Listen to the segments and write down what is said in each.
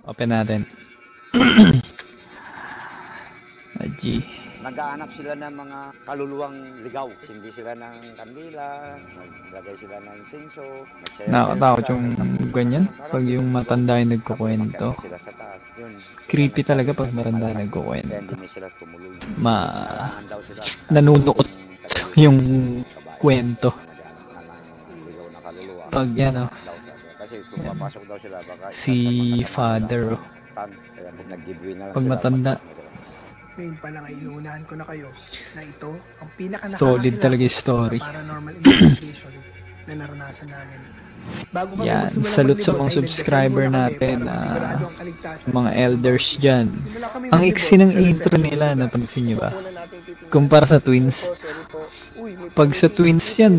Open natin. Aji. Naghahanap sila ng mga kaluluwang ligaw. Hindi sila ng kandila, naglagay sila ng insenso, Nakakatakot yung ganyan. Pag yung matanda yung nagkukwento. Creepy talaga pag matanda nagkukwento. Kaya hindi sila tumuloy. Nanunukot yung kwento. Pag yan o. Kasi kung papasok daw sila, baka Si father o. Pag matanda. Ngayon pa lang ay inuunahan ko na kayo na ito ang Solid talaga yung story. na paranormal investigation na naranasan namin. Bago kami Yan, magsimula salute sa maglibot, mga ay subscriber nagdasal muna natin, kami para masigurado ang kaligtasan mga ng elders bawat isa. dyan. Simula kami Ang maglibot iksi ng sa intro reception nila, lugar. napansin nyo ba? Una nating titingnan. Kumpara sa Twins. Sorry po. Uy, may Pag sa panic. Twins yan,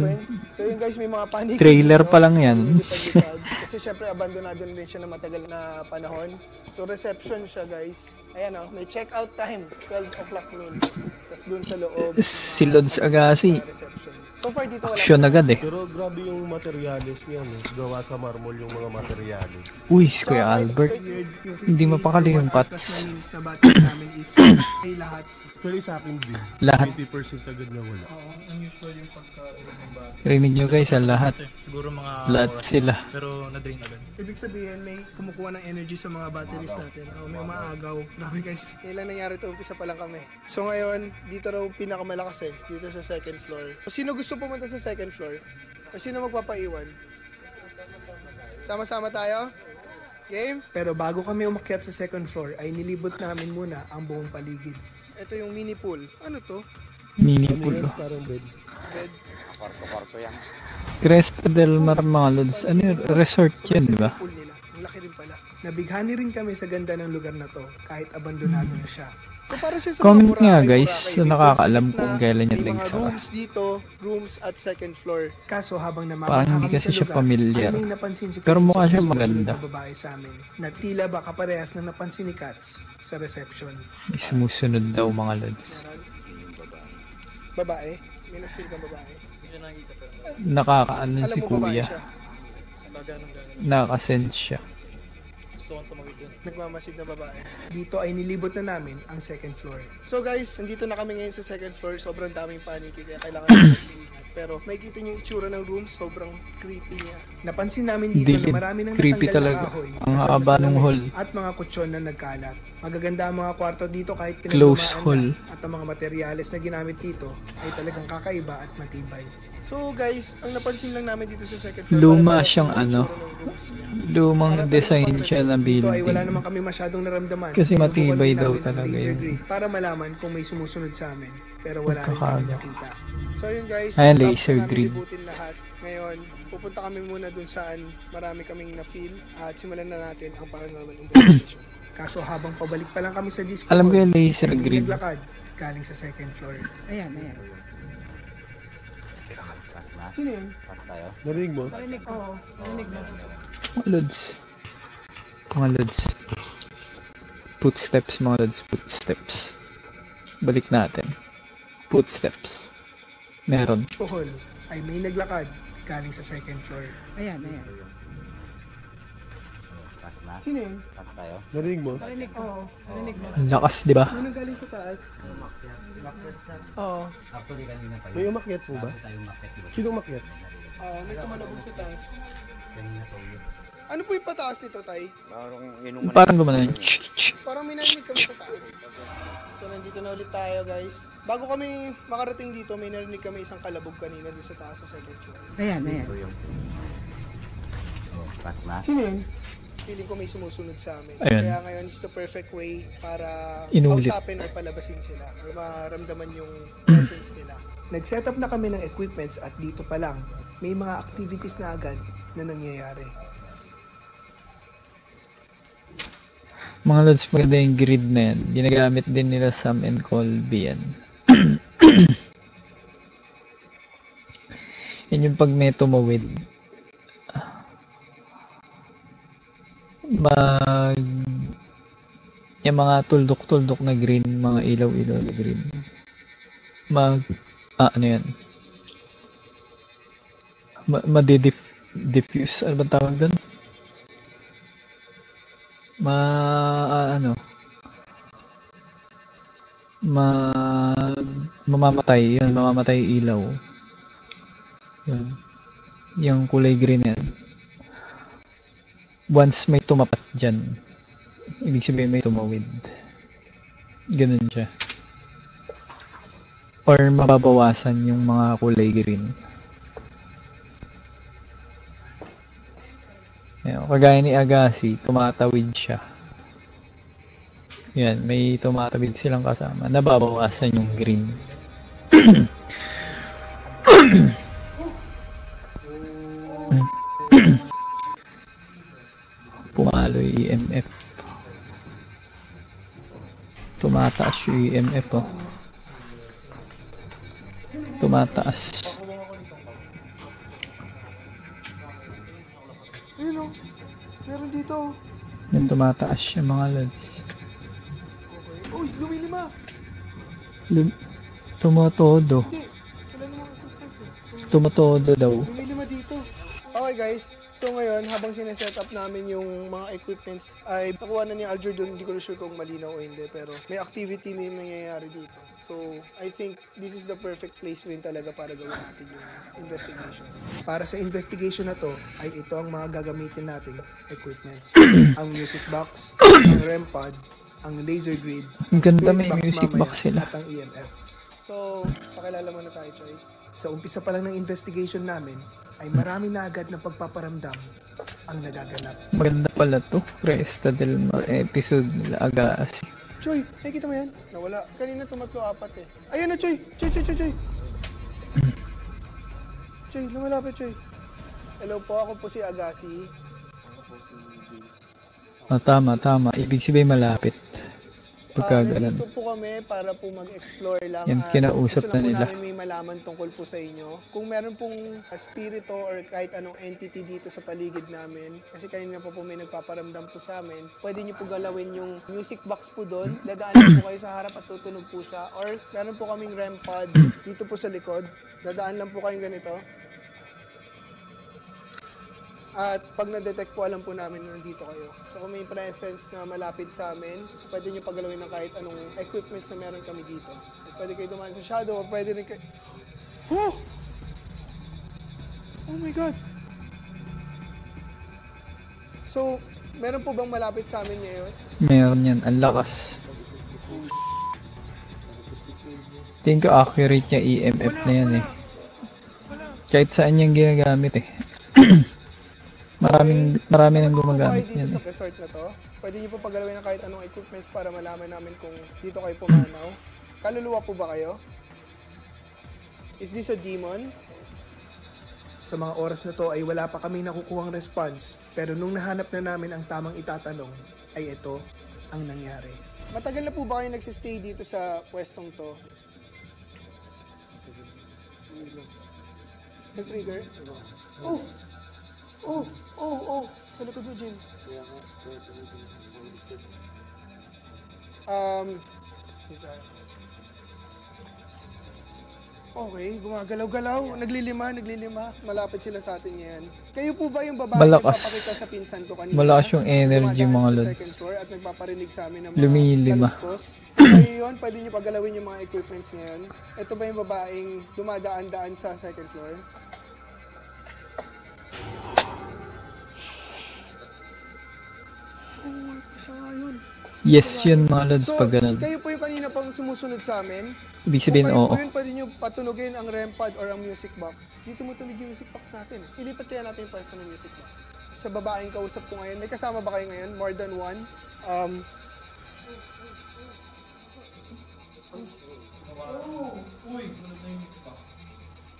So yun guys, may mga panic. trailer pa lang yan. Lumilipad-lipad. Kasi syempre abandonado na rin siya na matagal na panahon. So reception siya guys. Ayan o, may check-out time, 12 o'clock noon. Tapos dun sa loob. Si Lods Agassi. Sa reception. So far dito wala. Action agad eh. Pero grabe yung materialis niyan eh. Gawa sa marmol yung mga materialis. Uy, si Kuya Albert. Hindi mapakali yung pots. Sa battery namin is ay lahat. Actually sa akin din. Lahat. 80% agad na wala. Oo, unusual yung pagkaroon ng battery. Rinig nyo guys, ang lahat. Siguro mga Lahat oras. sila. Pero na-drain agad. Ibig sabihin may kumukuha ng energy sa mga batteries natin. Oh, may umaagaw. Grabe guys. Kailan nangyari ito? Umpisa pa lang kami. So ngayon, dito raw pinakamalakas eh. Dito sa second floor. Sino gusto pumunta sa second floor? O sino magpapaiwan? Sama-sama tayo? Game? Pero bago kami umakyat sa second floor, ay nilibot namin muna ang buong paligid. Ito yung mini pool. Ano to? Mini Ano pool. yan? Parang bed. Bed. Kwarto-kwarto yan. Cresta del Mar mga Lods. Ano yun? Resort yan, di ba? Pool nila. Ang laki rin pala. Nabighani rin kami sa ganda ng lugar na to kahit abandonado na siya. So, para siya sa Comment mga nga Boracay, guys, Boracay. sa Dito nakakaalam sa kung gitna, kailan yan may mga nagsara. rooms dito, rooms at second floor. Kaso habang Parang namamaha hindi kami kasi sa siya lugar, familiar. ay may napansin si Pero Kate mukha sa siya susunod maganda. na babae sa amin na tila ba kaparehas na napansin ni Katz sa reception. May sumusunod daw mga Lods. Babae? May na-feel kang babae? Nakakaano Alam si mo babae Kuya. siya? Nakasend siya. Gusto kong tumawid doon. Nagmamasid na babae. Dito ay nilibot na namin ang second floor. So guys, nandito na kami ngayon sa second floor. Sobrang daming paniki kaya kailangan namin mag-iingat. Pero makikita niyo yung itsura ng room, sobrang creepy niya. Napansin namin dito Dilid. na marami nang Creepy natanggal na talaga. kahoy. Ang nasa haba ng salamin hall. At mga kutsyon na nagkalat. Magaganda ang mga kwarto dito kahit Close pinaglumaan hall. na. At ang mga materyales na ginamit dito ay talagang kakaiba at matibay. So guys, ang napansin lang namin dito sa second floor, Luma pare-pareho siyang sa mga ano, itsura ng rooms niya. lumang Para design talagang siya na Dito ay wala building. naman kami masyadong naramdaman. Kasi Sinubukan matibay din daw namin ang talaga laser yun. grid para malaman kung may sumusunod sa amin. Pero wala rin kami Pagkakala. nakita. So yun guys, Ayan, tapos laser na namin grid. libutin lahat. Ngayon, pupunta kami muna dun saan marami kaming na-feel at simulan na natin ang paranormal investigation. Kaso habang pabalik pa lang kami sa disco Alam ko hall, yung laser ay may grid. naglakad galing sa second floor. Ayan. Sino yun? Narinig mo? Mga Lods. Mga Lods. Footsteps mga Lods. Footsteps. Balik natin. Footsteps. Meron. Hall ay may naglakad galing sa second floor. Ayan. Sino yun? Narinig mo? Ang lakas, di ba? Sino galing sa taas? Oo. May umakyat po ba? Sino umakyat? May tumalabog sa taas. Ano po yung pataas nito, Tay? Parang gumana. Parang may narinig kami sa taas. So, nandito na ulit tayo, guys. Bago kami makarating dito, may narinig kami isang kalabog kanina doon sa taas sa second floor. Ayan. Sino yun? Feeling ko may sumusunod sa amin. Ayun. Kaya ngayon is the perfect way para Inulit. kausapin or palabasin sila or maramdaman yung presence nila. Nag-set up na kami ng equipments at dito pa lang, may mga activities na agad na nangyayari. Mga Lods, maganda yung grid na yan. Ginagamit din nila Sam and Colby yan. Yan yung pag may tumawid. Yung mga tuldok-tuldok na green, mga ilaw-ilaw na green. Ano yan? Diffuse, ano ba tawag doon? ano, mamamatay, yun, mamamatay ilaw. Yun. Yung kulay green yan. Once may tumapat dyan, ibig sabihin may tumawid. Ganun siya. Or mababawasan yung mga kulay green. Ayan, kagaya ni Agassi, tumatawid siya. Yan, may tumatawid silang kasama. Nababawasan yung green. Pumalo yung EMF. Tumataas yung EMF, oh. Tumataas. Ayun o. Meron dito. Yung tumataas yung mga lods. Okay. Uy, lumilima. Tumotodo. Hindi. Wala namang equipments eh. Tumotodo daw. Lumilima dito. Okay guys. So ngayon, habang sineset up namin yung mga equipments, ay nakuha na ni Aljur doon. Hindi ko sure kung malinaw o hindi. Pero may activity na yung nangyayari dito. So, I think this is the perfect place rin talaga para gawin natin yung investigation. Para sa investigation na to, ay ito ang mga gagamitin nating equipments. Ang music box, ang REM pod, ang laser grid, Ang ganda, spirit may music mamaya, box sila. at ang EMF. So, pakilala muna tayo, Choy. Sa umpisa pa lang ng investigation namin, ay marami na agad na pagpaparamdam ang nagaganap. Maganda pala to. Cresta del Mar episode nila Agassi. Choy, nakikita mo yan? Nawala. Kanina tumatlo apat eh. Ayan na, Choy! Choy! Choy, lumalapit, Choy. Hello po, ako po si Agassi. Oh, tama. Ibig sabihin malapit. Pagka ganun. Nandito po kami para po mag-explore lang. Yan, at kinausap gusto na lang po nila. namin may malaman tungkol po sa inyo. Kung meron pong spirito or kahit anong entity dito sa paligid namin, kasi kanina po may nagpaparamdam po sa amin, pwede niyo po galawin yung music box po doon. Dadaan po kayo sa harap at tutunog po siya. Or meron po kaming REM pod dito po sa likod. Dadaan lang po kayong ganito. At pag na-detect po, alam po namin na nandito kayo. So kung may presence na malapit sa amin, pwede nyo pagalawin ng kahit anong equipments na meron kami dito. Pwede kayo dumaan sa shadow, or pwede rin kayo... Oh! Oh my God! So, meron po bang malapit sa amin ngayon? Meron yan. Ang lakas. Tingin ko accurate yung EMF na yan eh. Kahit saan yung ginagamit eh. Marami nang gumagamit dito yan sa eh. resort na to. Pwede niyo po pagalawin ng kahit anong equipments para malaman namin kung dito kayo pumanaw. Kaluluwa po ba kayo? Is this a demon? Sa mga oras na to ay wala pa kami nakukuhang response, pero nung nahanap na namin ang tamang itatanong, ay ito ang nangyari. Matagal na po ba kayo nagsistay dito sa pwestong to? Nag-trigger? Oh! Sa likod mo, Jim. Okay, gumagalaw-galaw. Naglilima. Malapit sila sa atin ngayon. Kayo po ba yung babae na Malakas. papakita sa pinsan ko kanina? Malakas yung energy, Dumadaan mga sa lods. second floor at nagpaparinig sa amin ng mga Lumilima. kaluskos. Kayo yun, pwede nyo pagalawin yung mga equipments ngayon. Ito ba yung babaeng dumadaan-daan sa second floor? Oh, siya nga yun. Yes yun mga lods So, pag ganun. kayo po yung kanina pang sumusunod sa amin. Ibig Kung sabihin kayo oo. po yun, pwede nyo patunogin ang REM pod or ang music box. Dito tumutunog yung music box natin. Ilipat kaya natin yung pwesto ng music box. Sa babaeng kausap ko ngayon, may kasama ba kayo ngayon? More than one?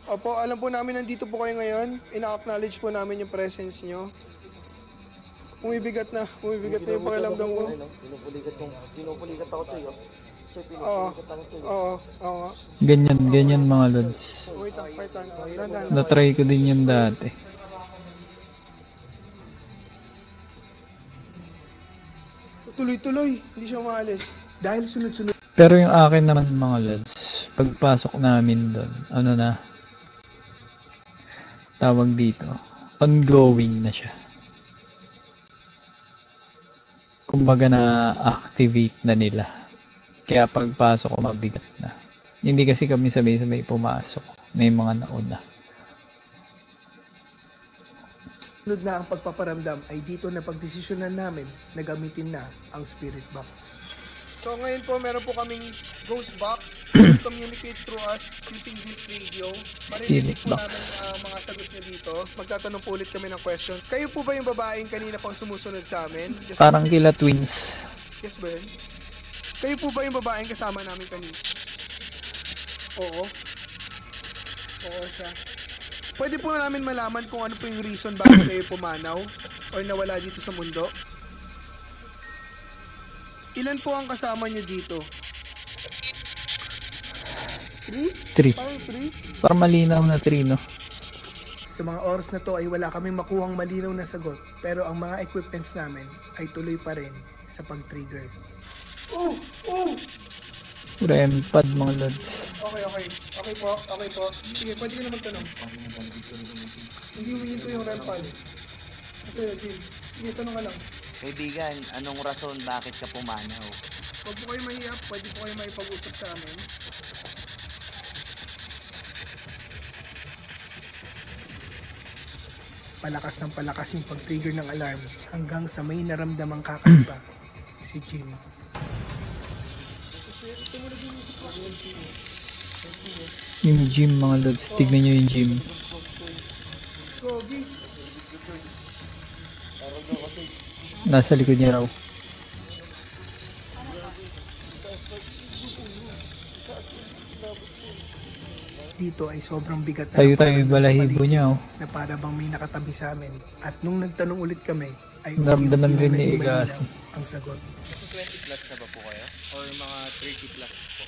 Opo, alam po namin nandito po kayo ngayon. Ina-acknowledge po namin yung presence nyo. Bumibigat na yung pakiramdam ko. Pinupulikat ako sa'yo. Oo. Oo. Ganyan mga lods. Wait lang. Dahan-dahan lang. Na-try ko din yun dati. Tuloy-tuloy, hindi siya maalis. Dahil sunod-sunod Pero yung akin naman mga lods, pagpasok namin doon, ano na, tawag dito, ongoing na siya. kumbaga na-activate na nila. Kaya pagpasok ko mabigat na. Hindi kasi kami sabay-sabay pumasok. May mga nauna. Sunod na ang pagpaparamdam ay dito na pagdesisyonan namin na gamitin na ang spirit box. So ngayon po meron po kaming ghost box. Communicate through us using this radio. Marinig po Spirit box. namin ang mga sagot nyo dito. Magtatanong po ulit kami ng question. Kayo po ba yung babaeng kanina pang sumusunod sa amin? Just Parang kila twins. yes ba yun? Kayo po ba yung babaeng kasama namin kanina? Oo. Oo siya. Pwede po namin malaman kung ano po yung reason bakit kayo pumanaw or nawala dito sa mundo? Ilan po ang kasama nyo dito? 3? 3. Parang 3? Parang malinaw na 3, no? Sa mga oras na to ay wala kaming makuhang malinaw na sagot, pero ang mga equipments namin ay tuloy pa rin sa pag-trigger. Oh! Oh! Rempad mga lods. Okay, okay. Okay po, okay po. Sige, pwede ka na magtanong. Hindi humihinto yung REM pad. Kasi, Jim, sige, tanong ka lang. Kaibigan, anong rason bakit ka pumanaw? Huwag po kayo mahiyap, pwede po kayo maipag-usap sa amin. Palakas ng palakas yung pag-trigger ng alarm hanggang sa may naramdamang kakaiba si Jim. Yung gym mga lods. Tignan nyo yung gym. Gogi. Nasa likod niya raw. Dito ay sobrang bigat na Tayo pakiramdam yung sa balahibo paligid niya, oh. na para bang may nakatabi sa amin. At nung nagtanong ulit kami, ay Naramdaman unti-unti rin na ni naging Igas. malinaw ang sagot. Kasi 20 plus na ba po kayo? Or mga 30 plus po?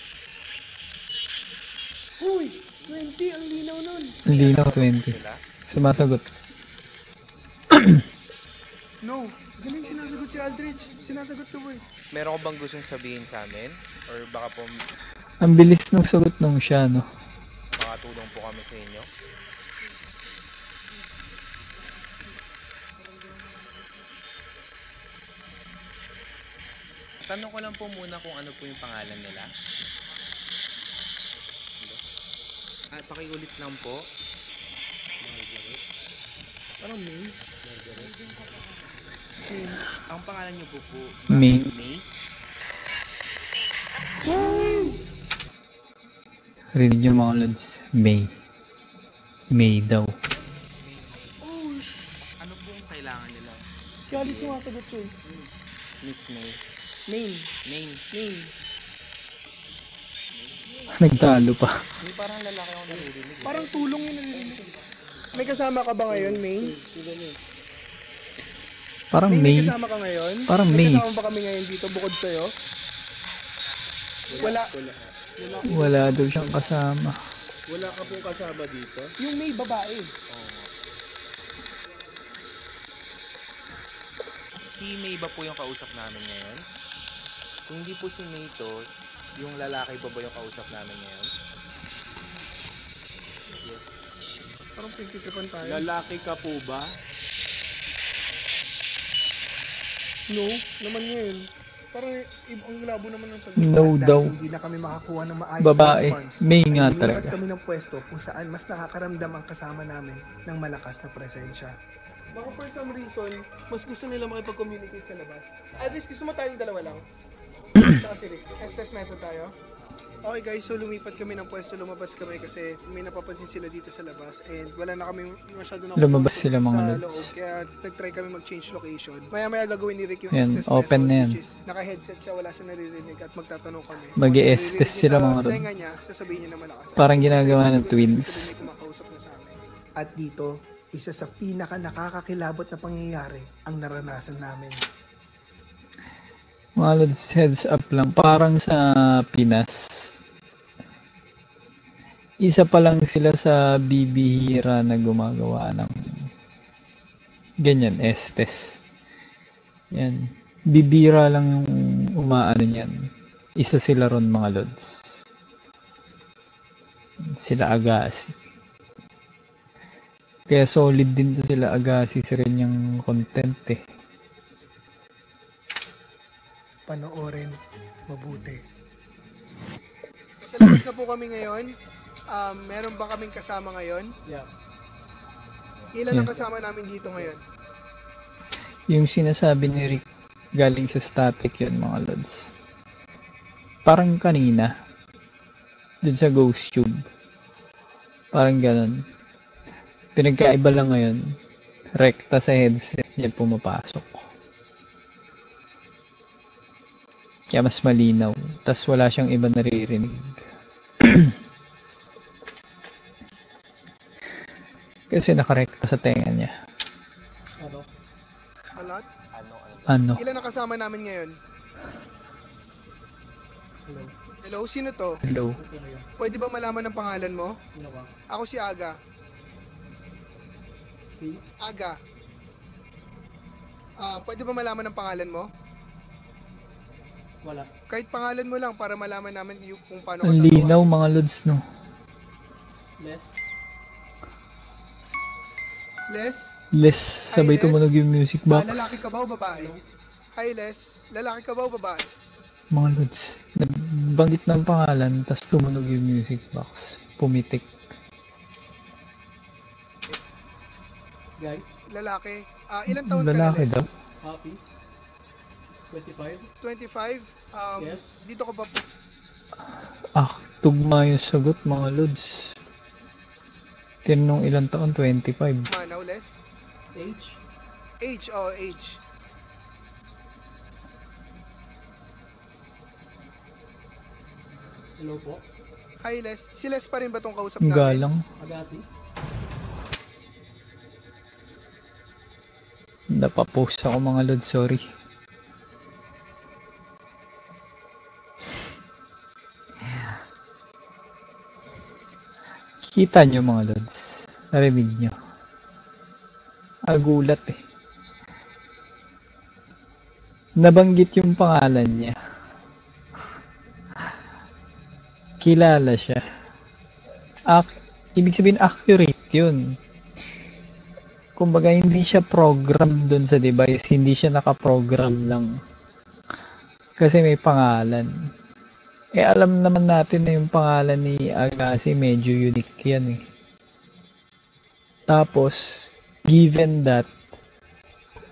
Huy! 20 ang linaw nun. Linaw 20. Sila? Sumasagot. No, galing sinasagot si Aldrich. Sinasagot ko boy. Meron ko bang gustong sabihin sa amin? Or baka po Ang bilis ng sagot nung siya, no? makatulong po kami sa inyo? Tanong ko lang po muna kung ano po yung pangalan nila. Pakiulit lang po. Parang May. Ang pangalan niyo po po, May. May? Rinig yung mga lods. May. May daw. Oh, Ano po yung kailangan nila? si Aldrich sumasagot yun. Miss May. Main. Main. Main. Nagtalo pa. May parang lalaki akong naririnig. Parang tulong yun narinig. May kasama ka ba ngayon, Main? Parang May May. kasama ka ngayon? Parang May May. kasama ba kami ngayon dito bukod sa'yo? Wala. Wala daw siyang kasama. Wala ka pong kasama dito? Yung May babae. Si May ba po yung kausap namin ngayon? Kung hindi po si May to, yung lalaki pa ba yung kausap namin ngayon? Yes. Parang pinagtitripan tayo. Lalaki ka po ba? No, naman ngayon. Parang ang labo naman ng sagot. No At daw. dahil hindi na kami makakuha ng maayos Babae. na response, May ay nga lumipat talaga. kami ng pwesto kung saan mas nakakaramdam ang kasama namin ng malakas na presensya. Baka for some reason, mas gusto nila makipag-communicate sa labas. At least gusto mo tayong dalawa lang. Tsaka si Rick. Test method tayo. Okay guys, so lumipat kami ng pwesto, lumabas kami kasi may napapansin sila dito sa labas and wala na kami masyado na Lumabas sila, mga sa lods. loob. Kaya nag-try kami mag-change location. Maya-maya gagawin ni Rick yung Yan, test open method, na yan. which is naka-headset siya, wala siyang naririnig at magtatanong kami. Mag-i-estes Kung naririnig sila, niya mga sa lods. tenga niya, sasabihin niya na malakas. Parang Kasi ginagawa ng sasabihin twins. niya, sabihin may kumakausap na sa amin. At dito, isa sa pinaka nakakakilabot na pangyayari ang naranasan namin. Mga lods, heads up lang. Parang sa Pinas. Isa pa lang sila sa bibihira na gumagawa ng ganyan, estes. Yan. Bibira lang yung umaano niyan. Isa sila ron, mga lods. Sila Agassi. Kaya solid din to sila Agassi sa rin yung content eh. panoorin mabuti. Sa labas na po kami ngayon. Meron ba kaming kasama ngayon? Yeah. Ilan ang Yeah. kasama namin dito ngayon? Yung sinasabi ni Rick, galing sa static yun mga lods. Parang kanina, dun sa ghost tube. Parang ganun. Pinagkaiba lang ngayon, rekta sa headset niya pumapasok. Kaya mas malinaw, tas wala siyang iba naririnig. Kasi nakarekta sa tenga niya. Ano? A lot? Ano? Ilan ang kasama namin ngayon? Hello? Hello, sino to? Hello. Sino yun? Pwede ba malaman ang pangalan mo? Sino ka? Ako si Aga. Si? Aga. Pwede ba malaman ang pangalan mo? Wala. Kahit pangalan mo lang para malaman namin kung paano ka Ang linaw mga lods, no? Les? Les? Les, sabay Les. tumunog yung music box. Lalaki ka ba o babae? Hi Les, lalaki ka ba o babae? Mga lods, nagbanggit ng pangalan, tas tumunog yung music box. Pumitik. Guy? Lalaki. Ilan taon ka na Lalaki Les? daw. Happy? 25? 25? Yes. Dito ka ba? Tugma yung sagot mga lods. Tinanong ilang taon? 25. Manaw Les? Age? Age, age. Hello po? Hi Les, si Les pa rin ba tong kausap Ang namin? galang. Agassi? Napapost ako mga lods, sorry. Kita nyo mga lods. Narinig nyo. Agulat eh. Nabanggit yung pangalan niya. Kilala siya. Ibig sabihin accurate yun. Kumbaga hindi siya program dun sa device. Hindi siya nakaprogram lang. Kasi may pangalan. Alam naman natin na yung pangalan ni Agassi medyo unique yan eh. Tapos, given that,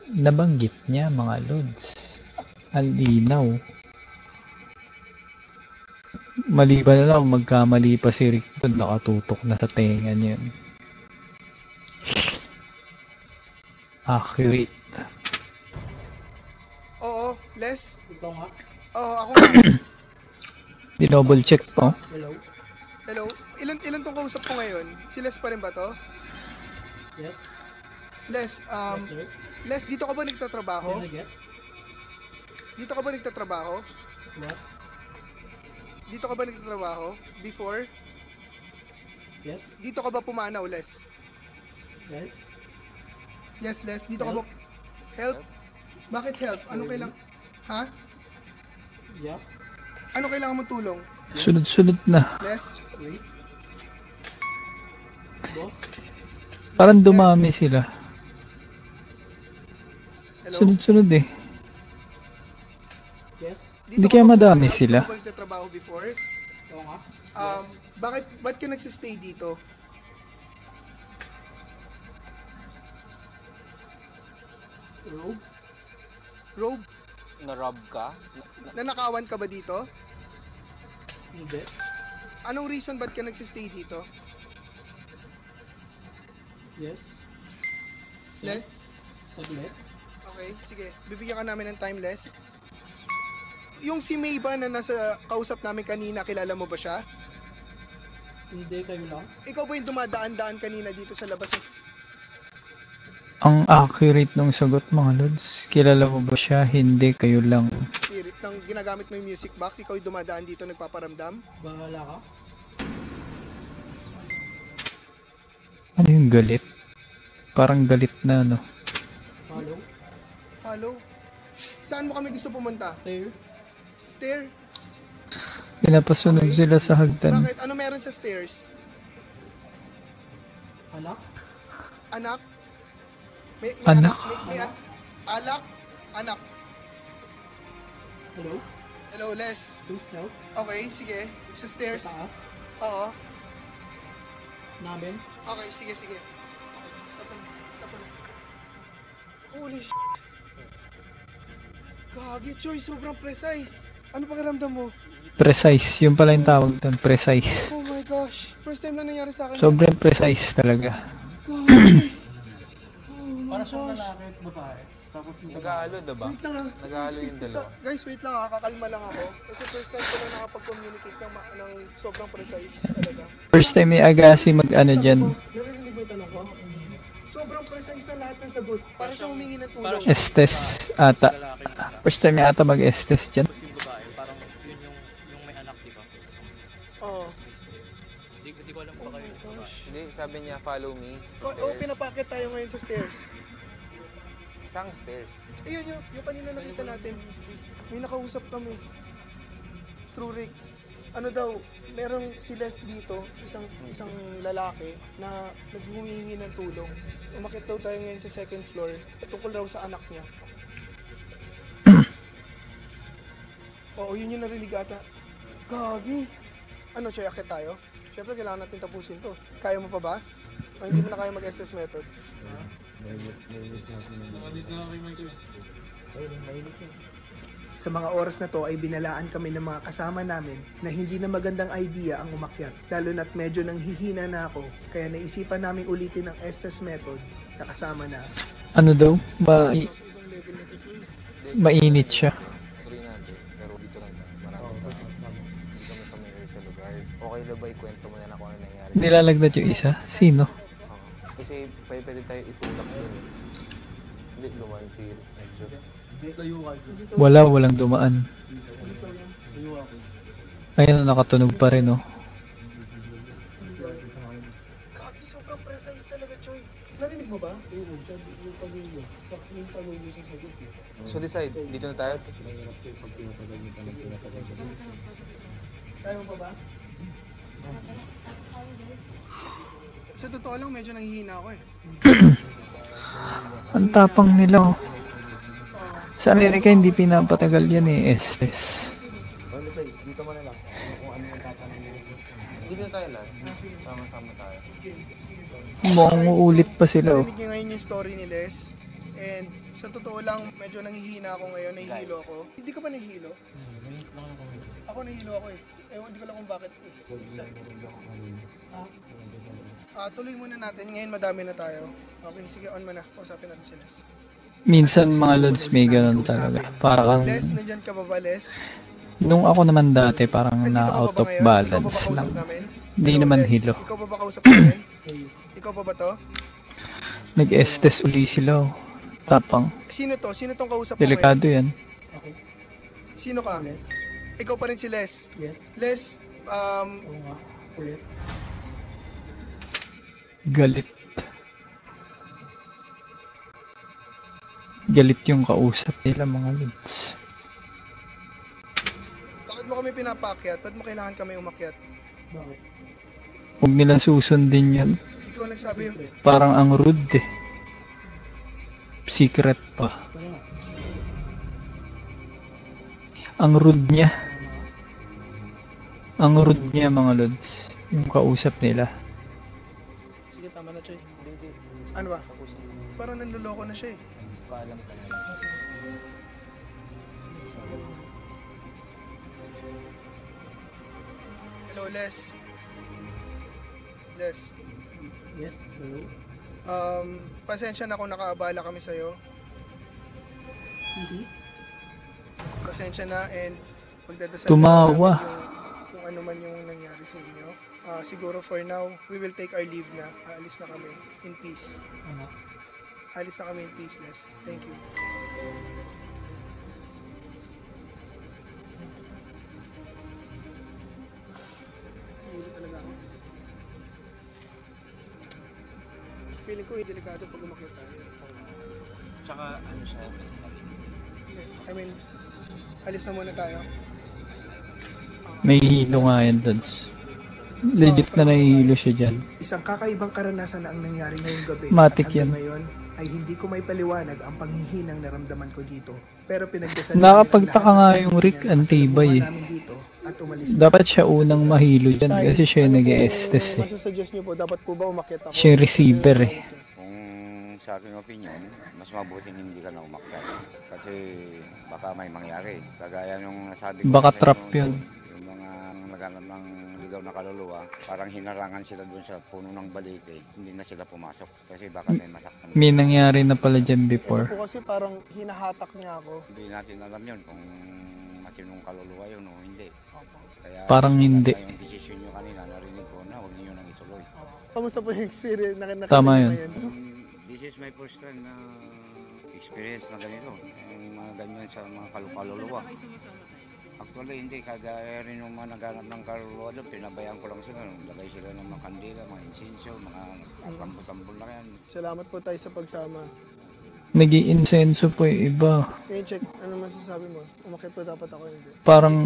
nabanggit niya mga lods. Ang linaw. Maliban na lang, magkamali pa si Rick doon, nakatutok na sa tenga niya yun. Accurate. Oo, Les. Ikaw nga? Oo, ako nga. Dinouble check ko. Hello? Hello. Ilan tong kausap ko ngayon? Si Les pa rin ba to? Yes? Les, Yes, sir? Les, dito ka ba nagtatrabaho? Can I get? Dito ka ba nagtatrabaho? What? Dito ka ba nagtatrabaho? Before? Yes? Dito ka ba pumanaw, Les? Yes? Yes, Les. Dito ka ba... Help? Bakit help? Ano kailangan... Ha? Yeah? Ano kailangan mong tulong? Sunod-sunod na. Les? Wait? Boss? Parang Yes, Les. dumami sila. Hello? Sunod-sunod eh. Yes? Dito Hindi ka kaya ba madami pumanaw? sila? Dito ka ba nagtatrabaho before? Oo nga? Ba't ka nagsistay dito? Robe? Robe? Na-rob ka? Nanakawan ka ba dito? Hindi. Anong reason ba't ka nagsistay dito? Yes? Les? Saglit? Okay, sige. Bibigyan ka namin ng timeless. Yung si May ba na nasa kausap namin kanina, kilala mo ba siya? Hindi, kayo lang? Ikaw ba yung dumadaan-daan kanina dito sa labas ng Ang accurate ng sagot mga lods. Kilala mo ba siya? Hindi, kayo lang. spirit nang ginagamit mo yung music box? Ikaw yung dumadaan dito nagpaparamdam? Bahala ka? Ano yung galit? Parang galit na ano. Follow? Follow? Saan mo kami gusto pumunta? Stair? Stair? Pinapasunod Okay. sila sa hagdan. Bakit? Ano meron sa stairs? Anak? Anak? May Anak? Alak? Anak? Hello? Hello, Les. Please no? Okay, sige. Sa stairs. Sa taas? Oo. Namin? Okay, sige. Stop na. Holy sh**. Gagi, Choy. Sobrang precise. Ano pakiramdam mo? Precise. Yun pala yung tawag doon. Precise. Oh my gosh. First time na nangyari sa akin. Sobrang precise talaga. Gagi. Oh my Para siyang gosh. lalaki at babae. Tapos yung Nag-aalo, diba? Wait lang ha. Nag-aalo yung dalawa. Guys, wait lang ha. Kakalma lang ako. Kasi first time ko na nakapag-communicate ng sobrang precise talaga. First time ni Agassi mag-ano dyan. Narinig mo yung tanong ko? Sobrang precise na lahat ng sagot. Para siyang humingi ng tulong. Estes ata. First time niya ata mag-estes dyan. Tapos yung babae, parang yun yung may anak, di ba? Oo. Hindi ko alam Oh pa kayo. my gosh. Hindi, sabi niya, follow me sa Oo, stairs. pinapakit tayo ngayon sa stairs. Sang stairs. Ayun yung kanina nakita natin. May nakausap kami. True Rick. Ano daw, merong si Les dito, isang lalaki na naghumingi ng tulong. Umakyat daw tayo ngayon sa second floor tungkol daw sa anak niya. Oo, yun yung narinig ata. Gagi! Ano, Choy, akit tayo? Siyempre, kailangan natin tapusin to. Kaya mo pa ba? O hindi mo na kaya mag-SS method? Sa mga oras na to ay binalaan kami ng mga kasama namin na hindi na magandang idea ang umakyat. Lalo na't medyo nanghihina na ako, kaya naisipan namin ulitin ang Estes method na kasama na. Ano daw? Mainit siya. Tuloy natin, pero dito lang tayo. Maraming tao. Hindi kami familiar sa lugar. Okay na ba ikwento mo na kung ano nangyari? Nilalagnat yung isa? Sino? Kasi pwede tayo itulak dun. Hindi, lumayan si Edjo. Walang dumaan. Ayun, nakatunog pa rin, oh. Kaki, sobrang precise talaga, Choy. Narinig mo ba? So decide, dito na tayo. Kaya mo pa ba? Sa totoo lang, medyo nanghihina ako eh. Ang tapang nila, oh. Sa Amerika, hindi pinapatagal yan eh, Estes. Dito mo na lang. Kung ano yung tatanong mo. Dito na tayo lahat. Sama-sama tayo. Mukhang uulit pa sila, oh. Narinig niyo ngayon yung story ni Les. And sa totoo lang, medyo nanghihina ako ngayon, nahihilo ako. Hindi ka ba nahihilo? Ako nahihilo ako eh. Ewan, hindi ko lang kung bakit eh. Tuloy muna natin. Ngayon madami na tayo. Okay, sige, on mo na. Usapin natin si Les. Minsan mga lods may ganun talaga. Parang, Les, nandyan ka ba ba, Les? nung ako naman dati, parang Nandito na ka ba out ba of ngayon? Ikaw ba balance ba kausap lang. namin? Hindi Hello, naman Les, hilo. Ikaw ba ba kausap namin? Ikaw ba to? Nag-estes uli sila, oh. Tapang. Sino to? Sino tong kausap mo ngayon? Delikado yan. Sino ka? Ikaw pa rin si Les. Yes. Les, Oo nga. Kulit. Galit. Galit yung kausap nila, mga lods. bakit mo kami pinapakyat? Ba't mo kailangan kami umakyat? Bakit? Huwag nilang susundin yan. Ikaw nagsabi yun. Parang ang rude eh. Secret pa. Kaya nga. Ang rude niya. Ang rude niya, mga lods. Yung kausap nila. Sige, tama na, Choy. Ano ba? Parang nanloloko na siya eh. Paalam ka na. Hello, Les. Les. Yes. Hello. Pasensya na kung nakaabala kami sa'yo. Hindi. Pasensya na and magdadasal Tumawa. na namin yung, kung ano man yung nangyari sa inyo. Siguro for now, we will take our leave na. Aalis na kami in peace. Ano? Aalis na kami in peace, Les. Thank you. Nahihilo talaga ako. Feeling ko delikado pag umakyat tayo. Tsaka ano siya, I mean, alis na muna tayo. May hilo nga yan, lods. Legit na nahihilo siya dyan. Isang kakaibang karanasan na ang nangyari ngayong gabi. Matik At hanggang yan. ngayon ay hindi ko may paliwanag ang panghihinang naramdaman ko dito. Pero pinagdasal Nakapagtaka nga yung Rick, antibay eh. At umalis Dapat siya unang mahilo dyan kasi siya yung nag-estes eh. Masasuggest niyo po, dapat po ba umakyat ako? Siya yung receiver eh. Kung sa aking opinion, mas mabuting hindi ka na umakyat. Kasi baka may mangyari. Kagaya nung nasabi ko Baka sa trap inyo, yun. yung mga naghanap ng ligaw na kaluluwa, parang hinarangan sila dun sa puno ng balite. Hindi na sila pumasok kasi baka may masaktan. May nangyari na pala dyan before. Ito po kasi parang hinahatak niya ako. Hindi natin alam yun kung masinong kaluluwa yun o hindi. Kaya Parang hindi. Yung decision nyo kanina, narinig ko na huwag niyo nang ituloy. Kamusta po yung experience? Nakita Tama niyo yun. ngayon? This is my first time na experience na ganito. Yung mga ganyan sa mga kaluluwa. Actually, hindi. Kagaya rin yung mga naghanap ng kaluluwa doon, pinabayaan ko lang sila. Lagay sila ng mga kandila, mga insensyo, mga tambol-tambol na yan. Salamat po tayo sa pagsama. Nag-i-insenso po yung iba. Okay, check. Ano masasabi mo? Umakyat po dapat ako hindi. Parang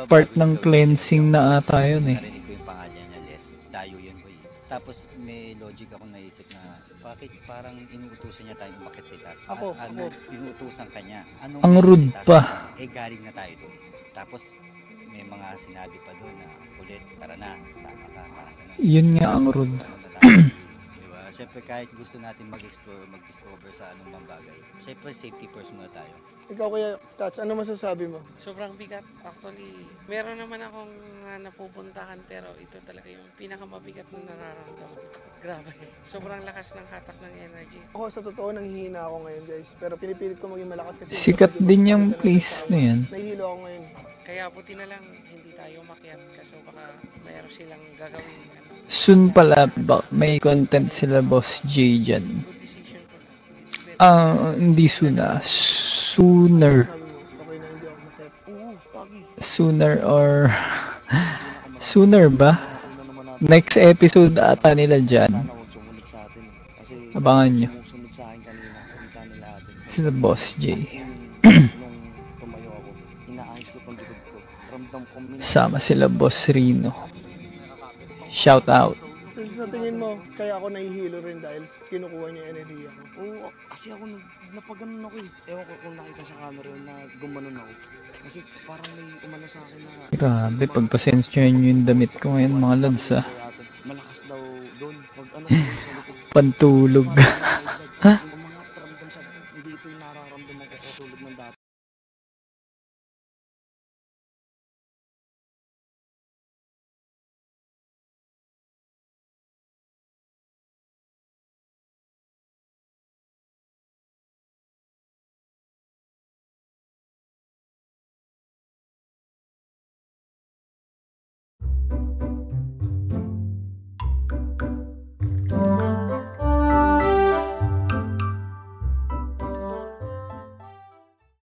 part ng cleansing na ata yun eh. Narinig ko yung pangalan niya, Les. Dayo yun boy. Tapos may logic ako naisip na bakit parang inuutusan niya tayong umakyat sa itaas. Ako. Inuutusan kanya. Anong Ang meron rude sa itaas pa. na, galing na tayo doon. Tapos may mga sinabi pa doon na ulit, tara na, sama ka, parang gano'n. Yun nga ang rude. Ano na tayo, diba? Siyempre kahit gusto natin mag-explore, mag-discover sa anong bagay, siyempre safety first muna tayo. Ikaw kuya, Tats, ano masasabi mo? Sobrang bigat. Actually, meron naman akong napupuntahan pero ito talaga yung pinakamabigat na nararamdaman ko. Grabe. Sobrang lakas ng hatak ng energy. Ako sa totoo nanghihina ako ngayon guys. Pero pinipilit ko maging malakas kasi Sikat din yung place na yan. Nahihilo ako ngayon. Kaya buti na lang hindi tayo makiat kasi baka mayroon silang gagawin. Soon pala, may content sila Boss J dyan. Good decision ko na. It's better. Hindi soon ah. Sooner. Sabi mo, okay na hindi ako makiat. Oo, pagi. Sooner or... Sooner ba? Next episode ata nila dyan. Sana huwag sumunod sa atin eh. Kasi Abangan nyo. sumusunod sa akin kanina, kita nila atin. Sila Boss J. As in, nung tumayo ako, inaayos ko tong likod ko. Ramdam ko Sama sila Boss Rino. Shout out. So, sa tingin mo, kaya ako nahihilo rin dahil kinukuha niya yung enerhiya ko. Oo, kasi ako napaganon ako eh. Ewan ko kung nakita sa camera na gumanon ako. Kasi parang may umano sa akin na... Grabe, pagpasensyahan nyo yung damit ko ngayon mga lads ah. Malakas daw doon. Pag ano ko doon sa likod. Pantulog. Umangat, ramdam sa... Hindi ito yung nararamdaman ko katulad ng dati.